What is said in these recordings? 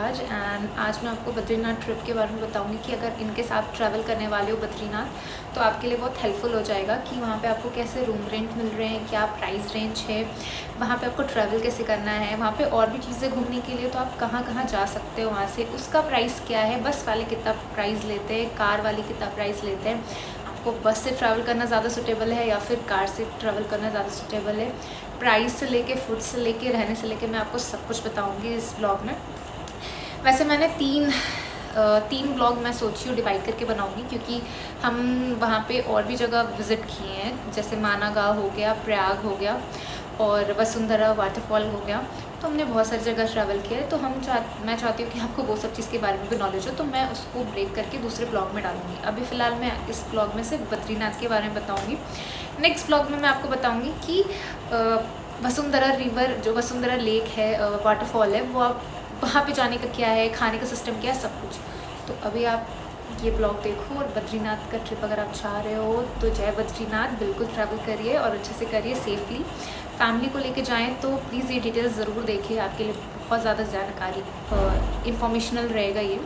आज एंड आज मैं आपको बद्रीनाथ ट्रिप के बारे में बताऊंगी कि अगर इनके साथ ट्रैवल करने वाले हो बद्रीनाथ तो आपके लिए बहुत हेल्पफुल हो जाएगा कि वहाँ पे आपको कैसे रूम रेंट मिल रहे हैं, क्या प्राइस रेंज है, वहाँ पे आपको ट्रैवल कैसे करना है, वहाँ पे और भी चीज़ें घूमने के लिए तो आप कहाँ कहाँ जा सकते हो, वहाँ से उसका प्राइस क्या है, बस वाले कितना प्राइस लेते हैं, कार वाले कितना प्राइस लेते हैं, आपको बस से ट्रैवल करना ज़्यादा सूटेबल है या फिर कार से ट्रैवल करना ज़्यादा सूटेबल है। प्राइस से लेके फूड से लेके रहने से लेके मैं आपको सब कुछ बताऊंगी इस ब्लॉग में। वैसे मैंने तीन ब्लॉग मैं सोची हूँ डिवाइड करके बनाऊंगी क्योंकि हम वहाँ पे और भी जगह विज़िट किए हैं, जैसे मानागांव हो गया, प्रयाग हो गया और वसुंधरा वाटरफॉल हो गया। तो हमने बहुत सारी जगह ट्रैवल किया है, तो मैं चाहती हूँ कि आपको वो सब चीज़ के बारे में भी नॉलेज हो, तो मैं उसको ब्रेक करके दूसरे ब्लॉग में डालूंगी। अभी फ़िलहाल मैं इस ब्लॉग में से बद्रीनाथ के बारे में बताऊँगी। नेक्स्ट ब्लॉग में मैं आपको बताऊँगी कि वसुंधरा रिवर, जो वसुंधरा लेक है, वाटरफॉल है, वो आप वहाँ पे जाने का क्या है, खाने का सिस्टम क्या है, सब कुछ। तो अभी आप ये ब्लॉग देखो और बद्रीनाथ का ट्रिप अगर आप चाह रहे हो तो जय बद्रीनाथ, बिल्कुल ट्रैवल करिए और अच्छे से करिए सेफली। फैमिली को लेके जाएं तो प्लीज़ ये डिटेल्स ज़रूर देखिए, आपके लिए बहुत ज़्यादा जानकारी इंफॉर्मेशनल रहेगा ये।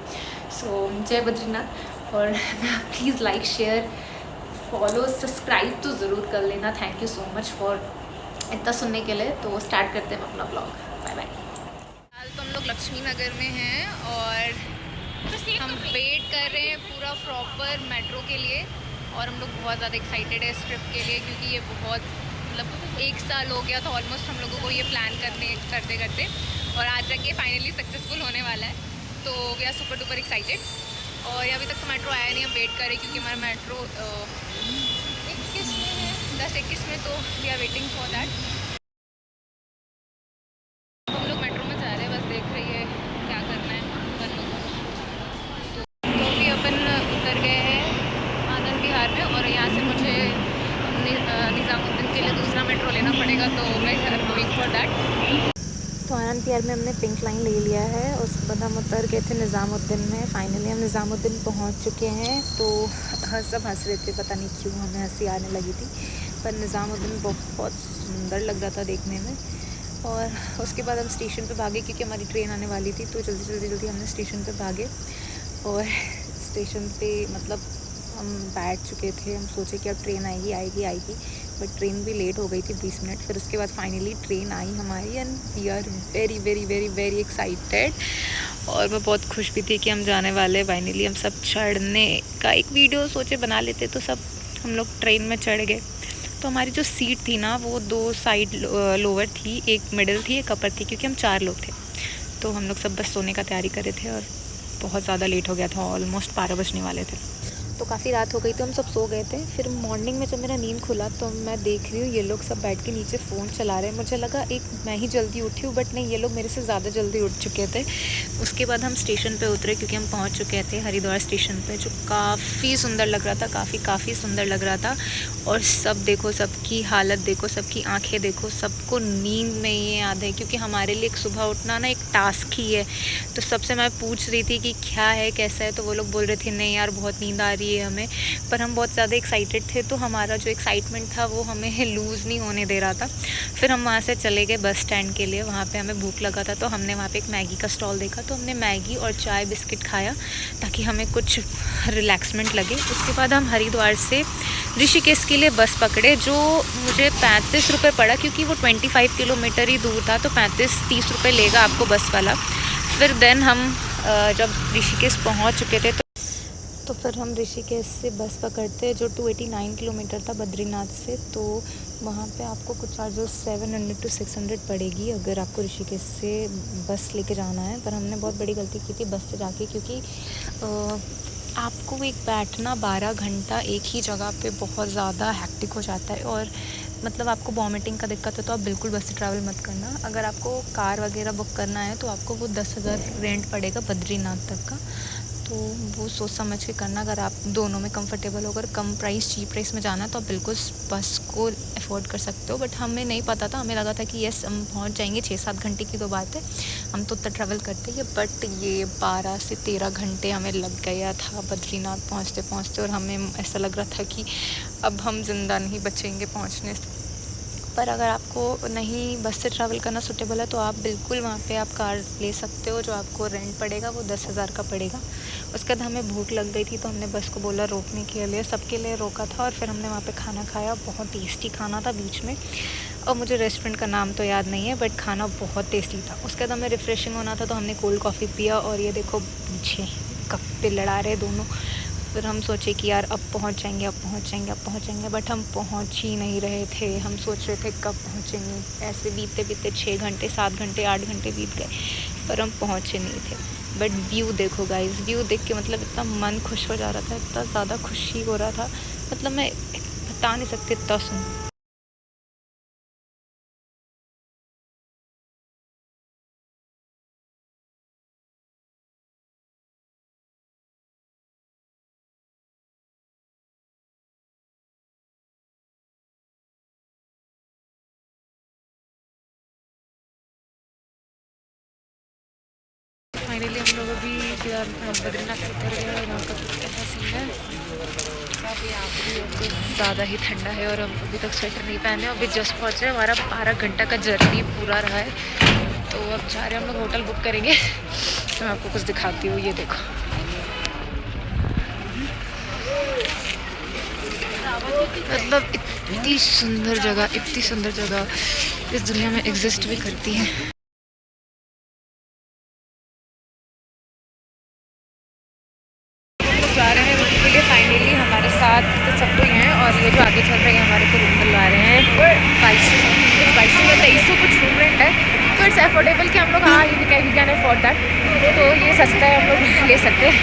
सो जय बद्रीनाथ। और please like, share, follow, subscribe तो ज़रूर कर लेना। Thank you so much for इतना सुनने के लिए। तो स्टार्ट करते हैं अपना ब्लॉग। Bye bye. फिलहाल तो हम लोग लक्ष्मी नगर में हैं और हम वेट कर रहे हैं पूरा प्रॉपर मेट्रो के लिए। और हम लोग बहुत ज़्यादा एक्साइटेड है इस ट्रिप के लिए क्योंकि ये बहुत मतलब 1 साल हो गया था ऑलमोस्ट हम लोगों को ये प्लान करते करते और आज जाके फाइनली सक्सेसफुल होने वाला है। तो we are super duper excited. और अभी तक तो मेट्रो आया नहीं, हम वेट कर रहे हैं क्योंकि हमारा मेट्रो 21 में है, 10-21 में, तो we are waiting for that. हम लोग मेट्रो में जा रहे हैं, बस देख रही है क्या करना है अपन लोगों को। तो अभी अपन उतर गए हैं आनंद विहार में और यहाँ से मुझे निज़ामुद्दीन के लिए दूसरा मेट्रो लेना पड़ेगा, तो मैं गोइंग फॉर दैट। तो आनंद विहार में हमने पिंक लाइन ले लिया है, उसके बाद हम उतर गए थे निज़ामुद्दीन में। फाइनली हम निज़ामुद्दीन पहुंच चुके हैं। तो सब हंस रहे थे, पता नहीं क्यों हमें हंसी आने लगी थी, पर निज़ामुद्दीन बहुत सुंदर लग रहा था देखने में। और उसके बाद हम स्टेशन पे भागे क्योंकि हमारी ट्रेन आने वाली थी, तो जल्दी हमने स्टेशन पे भागे। और स्टेशन पे मतलब हम बैठ चुके थे, हम सोचे कि अब ट्रेन आएगी, बट ट्रेन भी लेट हो गई थी 20 मिनट। फिर उसके बाद फाइनली ट्रेन आई हमारी and we are very very very very excited. और मैं बहुत खुश भी थी कि हम जाने वाले। फाइनली हम सब चढ़ने का एक वीडियो सोचे बना लेते, तो सब हम लोग ट्रेन में चढ़ गए। तो हमारी जो सीट थी ना, वो 2 साइड लोअर थी, एक मिडिल थी, एक अपर थी, क्योंकि हम 4 लोग थे। तो हम लोग सब बस सोने का तैयारी कर रहे थे और बहुत ज़्यादा लेट हो गया था, ऑलमोस्ट 12 बजने वाले थे। तो काफ़ी रात हो गई, तो हम सब सो गए थे। फिर मॉर्निंग में जब मेरा नींद खुला तो मैं देख रही हूँ ये लोग सब बैठ के नीचे फ़ोन चला रहे हैं। मुझे लगा एक मैं ही जल्दी उठी हूँ, बट नहीं, ये लोग मेरे से ज़्यादा जल्दी उठ चुके थे। उसके बाद हम स्टेशन पे उतरे क्योंकि हम पहुँच चुके थे हरिद्वार स्टेशन पे, जो काफ़ी सुंदर लग रहा था, काफ़ी सुंदर लग रहा था। और सब देखो, सबकी हालत देखो, सबकी आँखें देखो, सबको नींद में ये याद है क्योंकि हमारे लिए एक सुबह उठना ना एक टास्क ही है। तो सबसे मैं पूछ रही थी कि क्या है, कैसा है, तो वो लोग बोल रहे थे नहीं यार बहुत नींद आ रही है हमें। पर हम बहुत ज़्यादा एक्साइटेड थे, तो हमारा जो एक्साइटमेंट था वो हमें लूज़ नहीं होने दे रहा था। फिर हम वहाँ से चले गए बस स्टैंड के लिए। वहाँ पे हमें भूख लगा था, तो हमने वहाँ पे एक मैगी का स्टॉल देखा, तो हमने मैगी और चाय बिस्किट खाया ताकि हमें कुछ रिलैक्समेंट लगे। उसके बाद हम हरिद्वार से ऋषिकेश के लिए बस पकड़े, जो मुझे 35 रुपये पड़ा क्योंकि वो 25 किलोमीटर ही दूर था, तो 35-30 रुपये लेगा आपको बस वाला। फिर देन हम जब ऋषिकेश पहुंच चुके थे तो फिर हम ऋषिकेश से बस पकड़ते, जो 289 किलोमीटर था बद्रीनाथ से। तो वहाँ पे आपको कुछ चार्जेस 700 to 600 पड़ेगी अगर आपको ऋषिकेश से बस लेके जाना है। पर हमने बहुत बड़ी गलती की थी बस से जाके, क्योंकि आपको एक बैठना 12 घंटा एक ही जगह पे बहुत ज़्यादा हैक्टिक हो जाता है। और मतलब आपको वॉमिटिंग का दिक्कत है तो आप बिल्कुल बस से ट्रैवल मत करना। अगर आपको कार वगैरह बुक करना है तो आपको वो 10,000 रेंट पड़ेगा बद्रीनाथ तक का, तो वो सोच समझ के करना। अगर आप दोनों में कंफर्टेबल हो, अगर कम प्राइस चीप प्राइस में जाना तो आप बिल्कुल बस को अफोर्ड कर सकते हो। बट हमें नहीं पता था, हमें लगा था कि यस हम पहुंच जाएंगे, 6-7 घंटे की तो बात है, हम तो उतना ट्रैवल करते हैं। बट ये 12 से 13 घंटे हमें लग गया था बद्रीनाथ पहुंचते पहुंचते, और हमें ऐसा लग रहा था कि अब हम ज़िंदा नहीं बचेंगे पहुंचने से। पर अगर आपको नहीं बस से ट्रैवल करना सूटेबल है तो आप बिल्कुल वहाँ पे आप कार ले सकते हो। जो आपको रेंट पड़ेगा वो 10,000 का पड़ेगा। उसके बाद हमें भूख लग गई थी तो हमने बस को बोला रोकने के लिए, सबके लिए रोका था और फिर हमने वहाँ पे खाना खाया। बहुत टेस्टी खाना था बीच में, और मुझे रेस्टोरेंट का नाम तो याद नहीं है बट खाना बहुत टेस्टी था। उसके बाद हमें रिफ़्रेशिंग होना था तो हमने कोल्ड कॉफ़ी पिया, और ये देखो पीछे कप पे लड़ा रहे दोनों। फिर हम सोचे कि यार अब पहुंच जाएंगे, अब पहुंच जाएंगे, अब पहुंच जाएंगे, बट हम पहुंच ही नहीं रहे थे। हम सोच रहे थे कब पहुंचेंगे, ऐसे बीतते बीतते 6 घंटे 7 घंटे 8 घंटे बीत गए पर हम पहुंचे नहीं थे। बट व्यू देखो गाइस, व्यू देख के मतलब इतना मन खुश हो जा रहा था, इतना ज़्यादा खुशी हो रहा था, मतलब मैं बता नहीं सकती इतना सुंदर। फाइनली हम लोग अभी बद्रीनाथ उतर गए और यहाँ का कितना सीन है। अभी ज़्यादा ही ठंडा है और हम अभी तक स्वेटर नहीं पहने, अभी जस्ट पहुँचे। हमारा 12 घंटा का जर्नी पूरा रहा है, तो अब जा रहे हैं हम लोग होटल बुक करेंगे। तो मैं आपको कुछ दिखाती हूँ, ये देखो मतलब इतनी सुंदर जगह, इतनी सुंदर जगह इस दुनिया में एग्जिस्ट भी करती है। जा रहे हैं रूम के लिए। फाइनली हमारे साथ तो सब कोई हैं, और ये जो आगे चल रहे हैं हमारे को रूम दिलवा रहे हैं 2200 या 2300 कुछ रूम रेंट है। तो इट्स अफोर्डेबल कि हम लोग हाँ वी कैन अफोर्ड दैट, तो ये सस्ता है, हम लोग ले सकते हैं।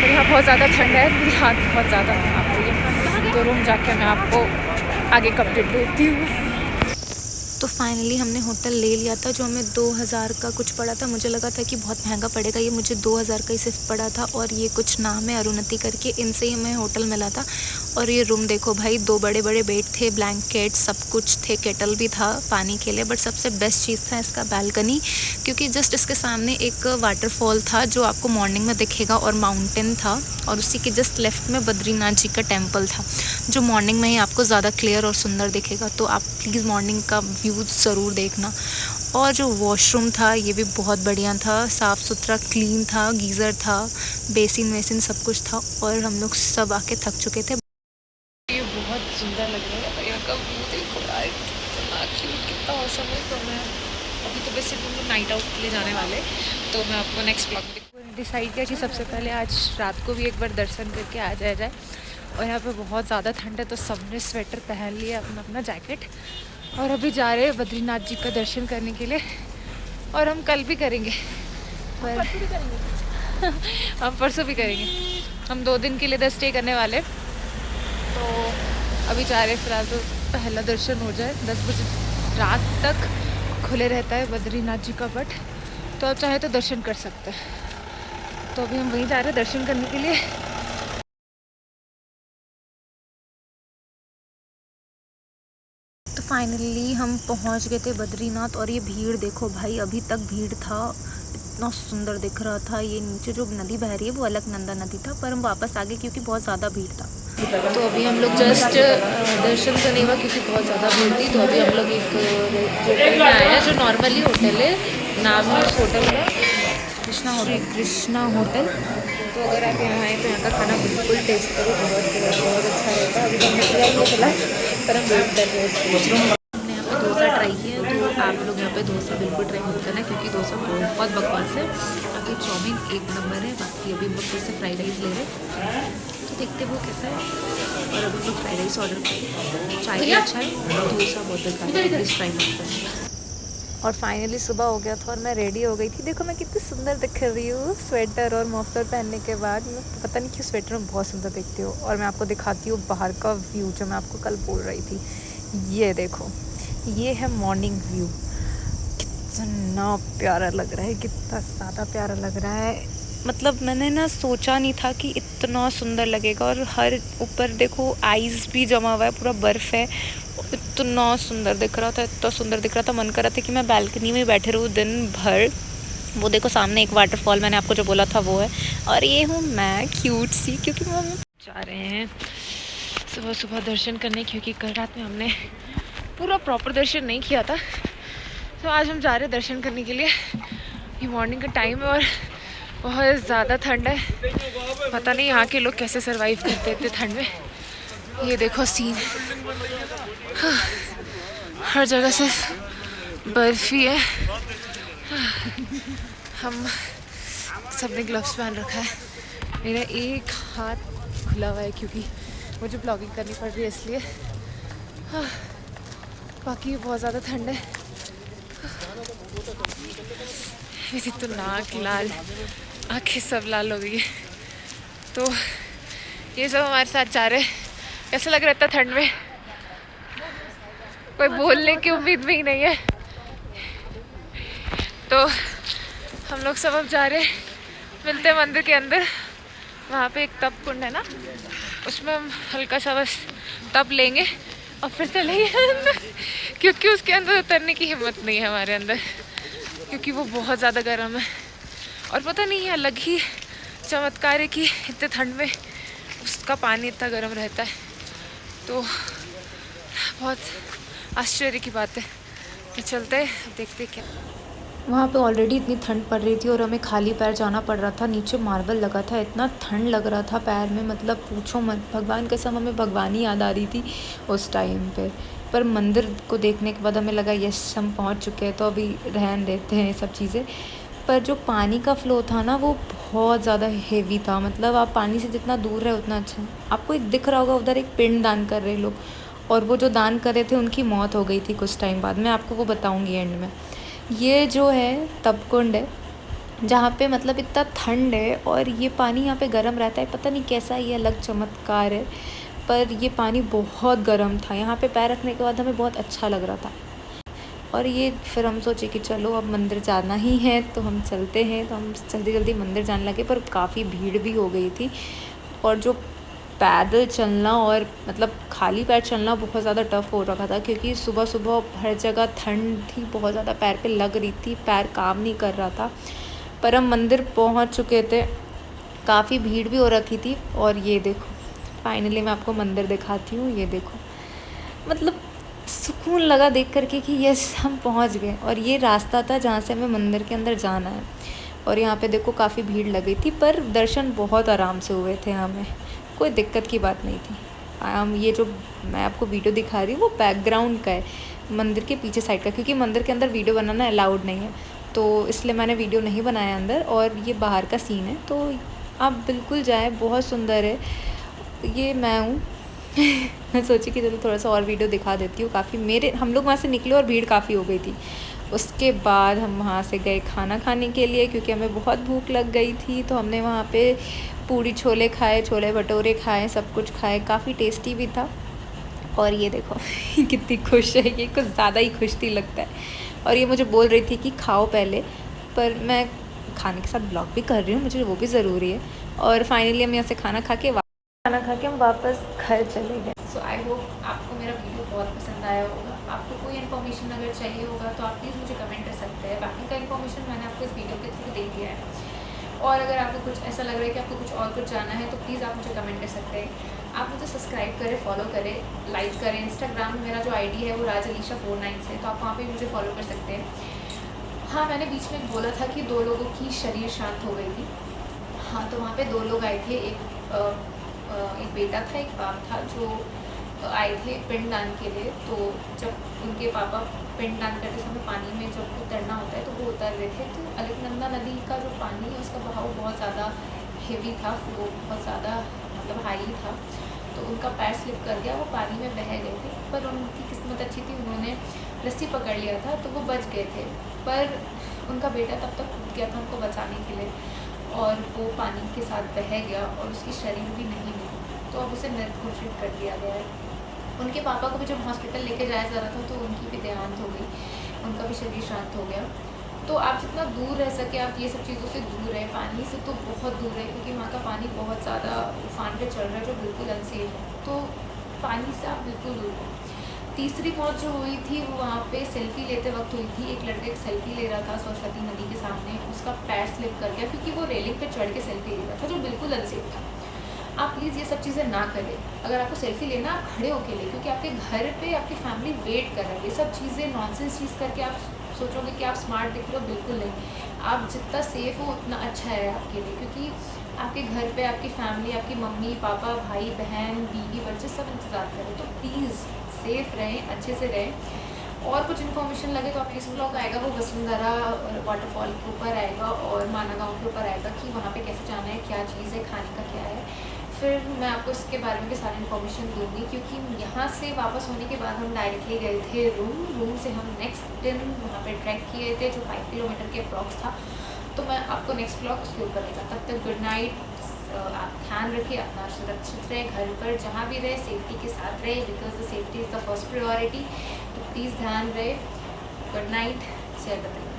और यहाँ बहुत ज़्यादा ठंड है, मेरी हाथ बहुत ज़्यादा आप रही है। तो रूम जाके मैं आपको आगे का अपडेट देती हूँ। तो फाइनली हमने होटल ले लिया था, जो हमें 2000 का कुछ पड़ा था। मुझे लगा था कि बहुत महंगा पड़ेगा, ये मुझे 2000 का ही सिर्फ पड़ा था। और ये कुछ नाम है अरुणति करके, इनसे ही हमें होटल मिला था। और ये रूम देखो भाई, 2 बड़े बड़े बेड थे, ब्लैंकेट सब कुछ थे, केटल भी था पानी के लिए। बट सबसे बेस्ट चीज़ था इसका बालकनी, क्योंकि जस्ट इसके सामने एक वाटरफॉल था जो आपको मॉर्निंग में दिखेगा, और माउंटेन था, और उसी के जस्ट लेफ्ट में बद्रीनाथ जी का टेम्पल था, जो मॉर्निंग में ही आपको ज़्यादा क्लियर और सुंदर दिखेगा। तो आप प्लीज़ मॉर्निंग का व्यू ज़रूर देखना। और जो वॉशरूम था ये भी बहुत बढ़िया था, साफ़ सुथरा क्लीन था, गीज़र था, बेसिन वेसिन सब कुछ था। और हम लोग सब आके थक चुके थे। ये बहुत सुंदर लग रहा है, यहाँ का व्यू देखो यार, कितना क्यूट, कितना औसम है। तो मैं अभी तो वैसे हम लोग नाइट आउट के लिए जाने वाले, तो मैं आपको नेक्स्ट ब्लॉग में डिसाइड किया कि सबसे पहले आज रात को भी एक बार दर्शन करके आ जाए। और यहाँ पे बहुत ज़्यादा ठंड है, तो सबने स्वेटर पहन लिया, अपना अपना जैकेट। और अभी जा रहे हैं बद्रीनाथ जी का दर्शन करने के लिए, और हम कल भी करेंगे, पर हम परसों भी करेंगे। हम 2 दिन के लिए 10 स्टे करने वाले, तो अभी जा रहे हैं। फिलहाल तो पहला दर्शन हो जाए, 10 बजे रात तक खुले रहता है बद्रीनाथ जी का पट, तो आप चाहे तो दर्शन कर सकते हैं। तो अभी हम वहीं जा रहे हैं दर्शन करने के लिए। तो फाइनली हम पहुंच गए थे बद्रीनाथ, और ये भीड़ देखो भाई, अभी तक भीड़ था, इतना सुंदर दिख रहा था। ये नीचे जो नदी बह रही है वो अलग नंदा नदी था, पर हम वापस आ गए क्योंकि बहुत ज़्यादा भीड़ था। तो अभी हम लोग जस्ट दर्शन तो नहीं हुआ क्योंकि बहुत ज़्यादा भीड़ थी। तो अभी हम लोग एक होटल में आए हैं, जो नॉर्मली होटल है, नाम है उस होटल का कृष्णा होटल। तो अगर आप यहाँ आए तो यहाँ का खाना बिल्कुल टेस्ट करो, बहुत अच्छा रहता है। अभी तो हमने पूरा नहीं चला, पर हम वेट कर रहे हैं। हमने यहाँ पे डोसा ट्राई किया है, तो आप लोग यहाँ पे डोसा बिल्कुल ट्राई मत करना, क्योंकि डोसा बहुत बकवास है। बाकी चाउमीन 1 नंबर है। बाकी अभी हम लोग फिर से फ्राइड राइस ले रहे हैं, तो देखते वो कैसा है। और अभी हम लोग फ्राइड राइस ऑर्डर करें, चाय भी अच्छा है, डोसा बहुत बेकार है, प्लीज़ ट्राई मत करना। और फाइनली सुबह हो गया था और मैं रेडी हो गई थी। देखो मैं कितनी सुंदर दिख रही हूँ स्वेटर और मफलर पहनने के बाद। मैं पता नहीं क्यों स्वेटर में बहुत सुंदर दिखती हूँ। और मैं आपको दिखाती हूँ बाहर का व्यू, जो मैं आपको कल बोल रही थी। ये देखो, ये है मॉर्निंग व्यू, कितना प्यारा लग रहा है, कितना ज़्यादा प्यारा लग रहा है। मतलब मैंने ना सोचा नहीं था कि इतना सुंदर लगेगा। और हर ऊपर देखो आइस भी जमा हुआ है, पूरा बर्फ़ है, इतना सुंदर दिख रहा था, इतना सुंदर दिख रहा था। मन कर रहा था कि मैं बालकनी में बैठे रहूँ दिन भर। वो देखो सामने एक वाटरफॉल, मैंने आपको जो बोला था वो है। और ये हूँ मैं, क्यूट सी, क्योंकि हम जा रहे हैं सुबह सुबह दर्शन करने, क्योंकि कल रात में हमने पूरा प्रॉपर दर्शन नहीं किया था। तो आज हम जा रहे हैं दर्शन करने के लिए। ये मॉर्निंग का टाइम है और बहुत ज़्यादा ठंड है। पता नहीं यहाँ के लोग कैसे सरवाइव करते इतने ठंड में। ये देखो सीन, हाँ, हर जगह से बर्फ ही है। हम सबने ग्लव्स पहन रखा है। मेरा एक हाथ खुला हुआ है क्योंकि मुझे ब्लॉगिंग करनी पड़ रही है इसलिए। हाँ, बाकी बहुत ज़्यादा ठंड है। मेरी तो नाक लाल, आँखें सब लाल हो गई है। तो ये सब हमारे साथ जा रहे हैं। कैसा लग रहा है इतना ठंड में? कोई बोलने की उम्मीद में ही नहीं है। तो हम लोग सब अब जा रहे हैं, मिलते हैं मंदिर के अंदर। वहाँ पे एक तप कुंड है ना, उसमें हम हल्का सा बस तप लेंगे और फिर चलेंगे अंदर, क्योंकि उसके अंदर उतरने की हिम्मत नहीं है हमारे अंदर, क्योंकि वो बहुत ज़्यादा गर्म है। और पता नहीं है, अलग ही चमत्कार है कि इतने ठंड में उसका पानी इतना गर्म रहता है। तो बहुत आश्चर्य की बात है। तो चलते हैं, देखते क्या। वहाँ पे ऑलरेडी इतनी ठंड पड़ रही थी और हमें खाली पैर जाना पड़ रहा था। नीचे मार्बल लगा था, इतना ठंड लग रहा था पैर में, मतलब पूछो मत। भगवान कसम, हमें भगवान ही याद आ रही थी उस टाइम पे। पर मंदिर को देखने के बाद हमें लगा यस हम पहुँच चुके हैं, तो अभी रहन देते हैं ये सब चीज़ें। पर जो पानी का फ़्लो था ना, वो बहुत ज़्यादा हेवी था। मतलब आप पानी से जितना दूर रहे उतना अच्छा है। आपको एक दिख रहा होगा उधर, एक पिंड दान कर रहे लोग, और वो जो दान कर रहे थे उनकी मौत हो गई थी कुछ टाइम बाद। मैं आपको वो बताऊँगी एंड में। ये जो है तपकुंड है, जहाँ पे मतलब इतना ठंड है और ये पानी यहाँ पे गर्म रहता है। पता नहीं कैसा ये अलग चमत्कार है, पर ये पानी बहुत गर्म था। यहाँ पे पैर रखने के बाद हमें बहुत अच्छा लग रहा था। और ये फिर हम सोचे कि चलो अब मंदिर जाना ही है तो हम चलते हैं। तो हम जल्दी जल्दी मंदिर जाने लगे, पर काफ़ी भीड़ भी हो गई थी। और जो पैदल चलना और मतलब खाली पैर चलना बहुत ज़्यादा टफ़ हो रखा था, क्योंकि सुबह सुबह हर जगह ठंड थी, बहुत ज़्यादा पैर पे लग रही थी, पैर काम नहीं कर रहा था। पर हम मंदिर पहुंच चुके थे, काफ़ी भीड़ भी हो रखी थी। और ये देखो, फाइनली मैं आपको मंदिर दिखाती हूँ। ये देखो, मतलब सुकून लगा देख करके कि यस हम पहुंच गए। और ये रास्ता था जहाँ से हमें मंदिर के अंदर जाना है। और यहाँ पे देखो काफ़ी भीड़ लगी थी, पर दर्शन बहुत आराम से हुए थे हमें, कोई दिक्कत की बात नहीं थी। ये जो मैं आपको वीडियो दिखा रही हूँ वो बैकग्राउंड का है, मंदिर के पीछे साइड का, क्योंकि मंदिर के अंदर वीडियो बनाना अलाउड नहीं है, तो इसलिए मैंने वीडियो नहीं बनाया अंदर। और ये बाहर का सीन है, तो आप बिल्कुल जाएँ, बहुत सुंदर है। ये मैं हूँ मैं सोची कि चलो थोड़ा सा और वीडियो दिखा देती हूँ। काफ़ी हम लोग वहाँ से निकले और भीड़ काफ़ी हो गई थी। उसके बाद हम वहाँ से गए खाना खाने के लिए, क्योंकि हमें बहुत भूख लग गई थी। तो हमने वहाँ पे पूड़ी छोले खाए, छोले भटूरे खाए, सब कुछ खाए, काफ़ी टेस्टी भी था। और ये देखो कितनी खुश है, ये कुछ ज़्यादा ही खुश थी लगता है। और ये मुझे बोल रही थी कि खाओ पहले, पर मैं खाने के साथ ब्लॉग भी कर रही हूँ, मुझे वो भी ज़रूरी है। और फाइनली हम यहाँ से खाना खा के हम वापस घर चले गए। सो आई होप आपको मेरा वीडियो बहुत पसंद आया होगा। आपको कोई इन्फॉर्मेशन अगर चाहिए होगा तो आप प्लीज़ मुझे कमेंट कर सकते हैं। बाकी का इन्फॉर्मेशन मैंने आपको इस वीडियो के थ्रू दे दिया है। और अगर आपको कुछ ऐसा लग रहा है कि आपको कुछ और कुछ जानना है तो प्लीज़ आप मुझे कमेंट कर सकते हैं। आप मुझे सब्सक्राइब करें, फॉलो करें, लाइक करें। इंस्टाग्राम में मेरा जो आईडी है वो RajAlisha49 है, तो आप वहाँ पे मुझे फॉलो कर सकते हैं। हाँ, मैंने बीच में बोला था कि 2 लोगों की शरीर शांत हो गई थी। हाँ, तो वहाँ पे 2 लोग आए थे, एक बेटा था, एक बाप था, जो आए थे पिंड दान के लिए। तो जब उनके पापा पिंड दान करते समय पानी में जब उतरना होता है तो वो उतर रहे थे। तो अलकनंदा नदी का जो पानी है उसका बहाव बहुत ज़्यादा हेवी था, वो बहुत ज़्यादा मतलब हाई था। तो उनका पैर स्लिप कर गया, वो पानी में बह गए थे। पर उनकी किस्मत अच्छी थी, उन्होंने रस्सी पकड़ लिया था तो वो बच गए थे। पर उनका बेटा तब तक कूद गया था उनको बचाने के लिए, और वो पानी के साथ बह गया और उसकी शरीर भी नहीं मिली। तो अब उसे मृत घोषित कर दिया गया है। उनके पापा को भी जब हॉस्पिटल लेके जाया जा रहा था तो उनकी भी देहांत हो गई, उनका भी शरीर शांत हो गया। तो आप जितना दूर रह सके आप ये सब चीज़ों से दूर रहे, पानी से तो बहुत दूर है, क्योंकि वहाँ का पानी बहुत ज़्यादा उफान पे चल रहा है जो बिल्कुल अनसेफ है। तो पानी से आप बिल्कुल दूर रहें। तीसरी मौत जो हुई थी वो वहाँ पे सेल्फी लेते वक्त हुई थी। एक लड़का एक सेल्फी ले रहा था सरस्वती नदी के सामने, उसका पैर स्लिप कर गया क्योंकि वो रेलिंग पे चढ़ के सेल्फी ले रहा था, जो बिल्कुल अनसेफ था। आप प्लीज़ ये सब चीज़ें ना करें। अगर आपको सेल्फ़ी लेना आप खड़े होके लें, क्योंकि आपके घर पे आपकी फैमिली वेट कर रही है। ये सब चीज़ें नॉनसेंस चीज़ करके आप सोचोगे कि आप स्मार्ट दिख रहे हो, बिल्कुल नहीं। आप जितना सेफ़ हो उतना अच्छा है आपके लिए, क्योंकि आपके घर पे आपकी फैमिली, आपकी मम्मी पापा, भाई बहन, बीवी बच्चे सब इंतज़ार करें। तो प्लीज़ सेफ़ रहें, अच्छे से रहें। और कुछ इन्फॉर्मेशन लगे तो आप नेक्स्ट ब्लॉग आएगा, वो वसुंधरा वाटरफॉल के ऊपर आएगा और माना गाँव के ऊपर आएगा कि वहाँ पे कैसे जाना है, क्या चीज़ है, खाने का क्या है। फिर मैं आपको इसके बारे में भी सारी इन्फॉर्मेशन दूँगी, क्योंकि यहाँ से वापस होने के बाद हम डायरेक्टली गए थे रूम से हम नेक्स्ट दिन वहाँ पे ट्रैक किए थे, जो 5 किलोमीटर के अप्रॉक्स था। तो मैं आपको नेक्स्ट ब्लॉग उसके ऊपर रहेगा। तब तक गुड नाइट। आप ध्यान रखिए अपना, सुरक्षित रहे, घर पर जहाँ भी रहे सेफ्टी के साथ रहे, because the safety is the first priority. तो प्लीज़ ध्यान रहे। गुड नाइट, जय बद्री।